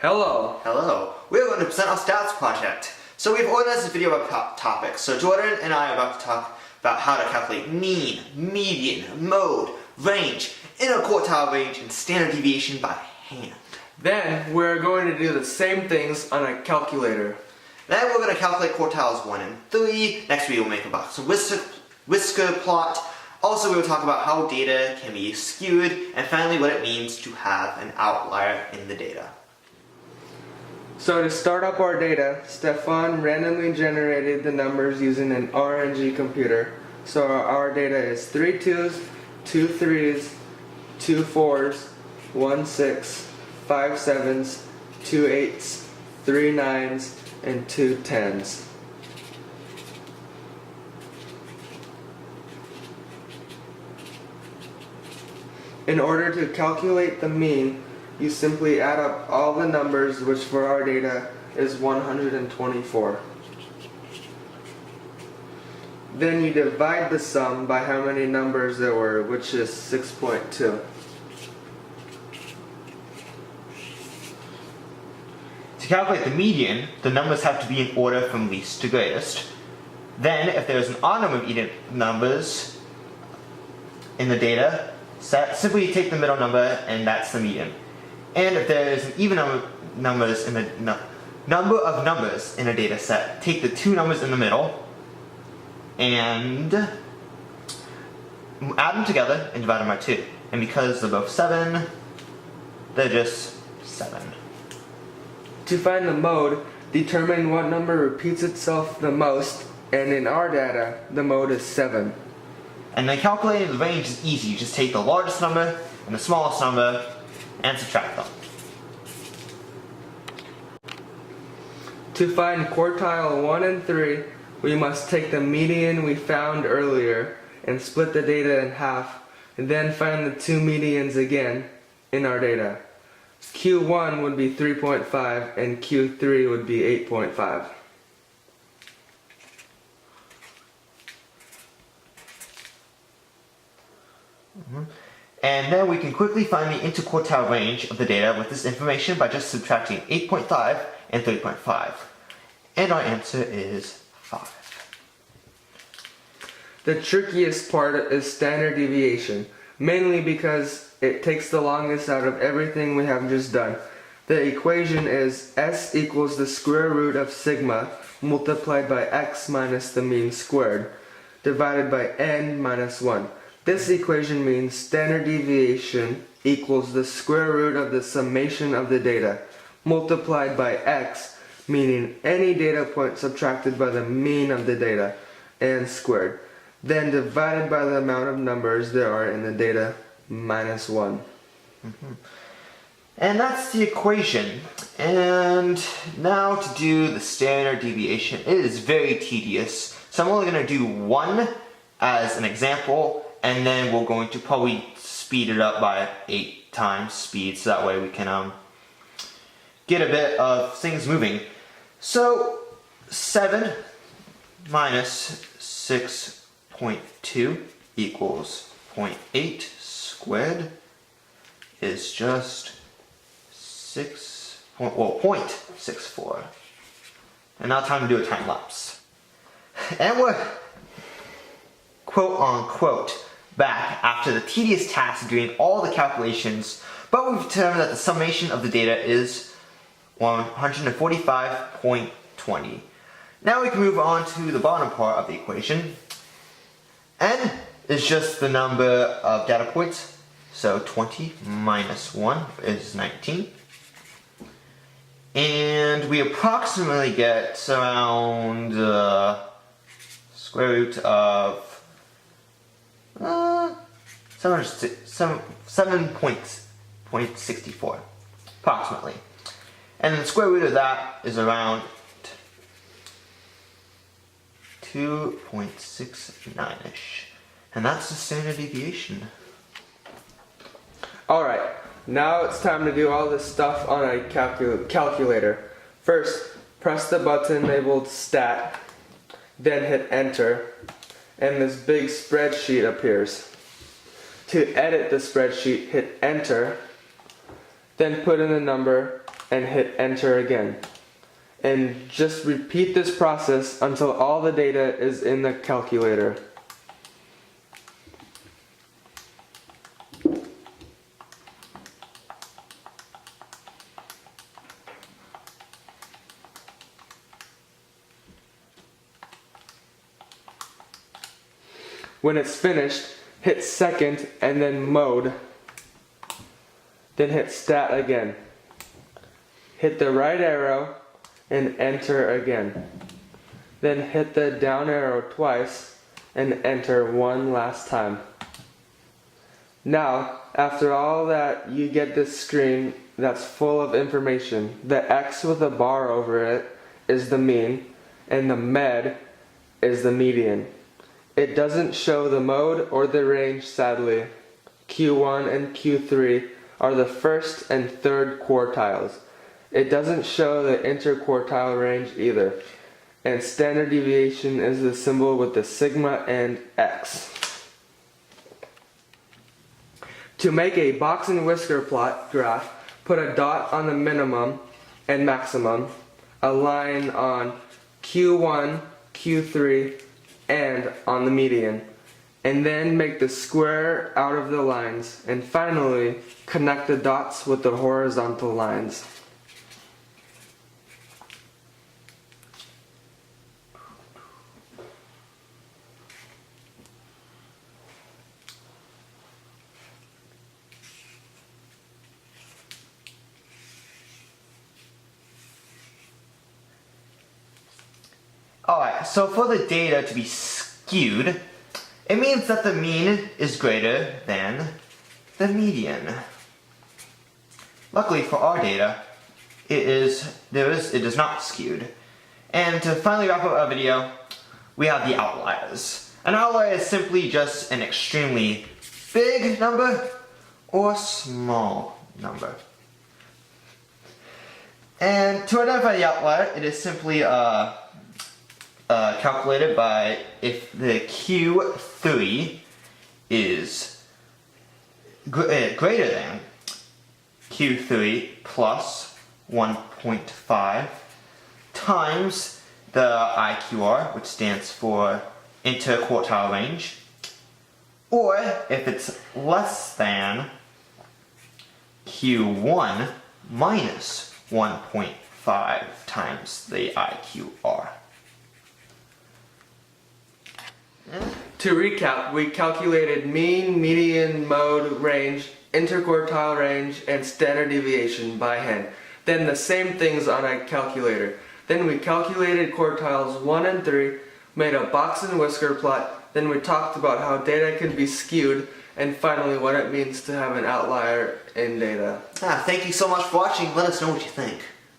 Hello. Hello. We're going to present our stats project. So we've organized this video about topics. So Jordan and I are about to talk about how to calculate mean, median, mode, range, interquartile range, and standard deviation by hand. Then we're going to do the same things on a calculator. Then we're going to calculate quartiles 1 and 3. Next we will make a box whisker plot. Also we will talk about how data can be skewed, and finally what it means to have an outlier in the data. So to start up our data, Stefan randomly generated the numbers using an RNG computer. So our data is 3 2s, 2 3s, 2 4s, 1 6, 5 7s, 2 8s, 3 9s, and 2 10s. In order to calculate the mean, you simply add up all the numbers, which for our data is 124. Then you divide the sum by how many numbers there were, which is 6.2. To calculate the median, the numbers have to be in order from least to greatest. Then, if there's an odd number of even numbers in the data set, simply take the middle number and that's the median. And if there's an even number of numbers in a data set, take the two numbers in the middle and add them together and divide them by 2. And because they're both 7, they're just 7. To find the mode, determine what number repeats itself the most, and in our data, the mode is 7. And then calculating the range is easy. You just take the largest number and the smallest number and subtract them. To find quartile 1 and 3, we must take the median we found earlier and split the data in half, and then find the two medians again in our data. Q1 would be 3.5 and Q3 would be 8.5. And then we can quickly find the interquartile range of the data with this information by just subtracting 8.5 and 3.5. And our answer is 5. The trickiest part is standard deviation, mainly because it takes the longest out of everything we have just done. The equation is S equals the square root of sigma multiplied by x minus the mean squared, divided by n minus 1. This equation means standard deviation equals the square root of the summation of the data, multiplied by x, meaning any data point subtracted by the mean of the data, and squared, then divided by the amount of numbers there are in the data, minus 1. And that's the equation. And now to do the standard deviation. It is very tedious, so I'm only going to do one as an example, and then we're going to probably speed it up by 8 times speed, so that way we can get a bit of things moving. So 7 minus 6.2 equals 0.8 squared is just 0.64. And now time to do a time lapse. And we're quote unquote back after the tedious task of doing all the calculations, but we've determined that the summation of the data is 145.20. Now we can move on to the bottom part of the equation. N is just the number of data points, so 20 minus 1 is 19. And we approximately get around square root of 7.64, approximately. And the square root of that is around 2.69-ish. And that's the standard deviation. Alright, now it's time to do all this stuff on a calculator. First, press the button labeled Stat, then hit Enter, and this big spreadsheet appears. To edit the spreadsheet, hit Enter, then put in the number and hit enter again. And just repeat this process until all the data is in the calculator. When it's finished, hit second and then mode. Then hit stat again. Hit the right arrow and enter again. Then hit the down arrow twice and enter one last time. Now, after all that, you get this screen that's full of information. The X with a bar over it is the mean, and the med is the median. It doesn't show the mode or the range, sadly. Q1 and Q3 are the first and third quartiles. It doesn't show the interquartile range either. And standard deviation is the symbol with the sigma and X. To make a box and whisker plot graph, put a dot on the minimum and maximum, a line on Q1, Q3, and on the median, and then make the square out of the lines, and finally connect the dots with the horizontal lines. Alright, so for the data to be skewed, it means that the mean is greater than the median. Luckily for our data, it is not skewed. And to finally wrap up our video, we have the outliers. An outlier is simply just an extremely big number or small number. And to identify the outlier, it is simply calculated by if the Q3 is greater than Q3 plus 1.5 times the IQR, which stands for interquartile range, or if it's less than Q1 minus 1.5 times the IQR. To recap, we calculated mean, median, mode, range, interquartile range, and standard deviation by hand. Then the same things on a calculator. Then we calculated quartiles 1 and 3, made a box and whisker plot, then we talked about how data can be skewed, and finally what it means to have an outlier in data. Thank you so much for watching. Let us know what you think.